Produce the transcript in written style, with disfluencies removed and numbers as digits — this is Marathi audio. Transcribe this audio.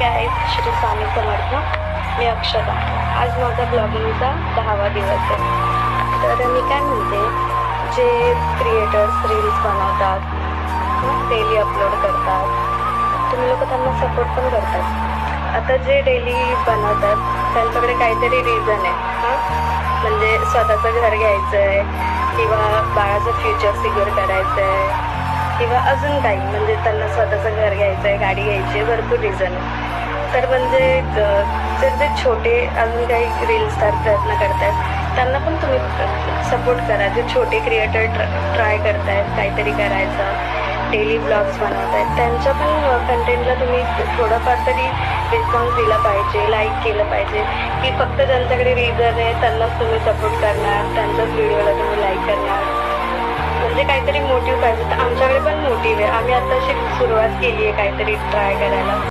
गाईज, श्री स्वामी समर्थ. मी अक्षता. आज माझा ब्लॉगिंगचा 10वा दिवस आहे. तर मी काय म्हणते, जे क्रिएटर्स रील्स बनवतात, डेली अपलोड करतात, तुम्ही लोक त्यांना सपोर्ट पण करतात. आता जे डेली बनवतात त्यांच्याकडे काहीतरी रिझन आहे. म्हणजे स्वतःचं घर घ्यायचं आहे, किंवा बाळाचं फ्युचर सिक्युअर करायचं आहे, किंवा अजून काही, म्हणजे त्यांना स्वतःचं घर घ्यायचं आहे, गाडी घ्यायची आहे, भरपूर रिझन. तर म्हणजे जर जे छोटे अजून काही रील स्टार प्रयत्न करत आहेत त्यांना पण तुम्ही सपोर्ट करा. जे छोटे क्रिएटर ट्राय करत आहेत काहीतरी करायचं, डेली ब्लॉग्स बनवत आहेत, त्यांच्या पण कंटेंटला तुम्ही थोडंफार तरी रिस्पॉन्स दिला पाहिजे, लाईक केलं पाहिजे. की फक्त ज्यांच्याकडे रिझन आहे त्यांनाच तुम्ही सपोर्ट करणार, त्यांच्याच व्हिडिओला तुम्ही लाईक करणार. म्हणजे काहीतरी मोटिव्ह पाहिजे. तर आमच्याकडे पण मोटिव्ह आहे. आम्ही आताशी सुरुवात केली आहे काहीतरी ट्राय करायला.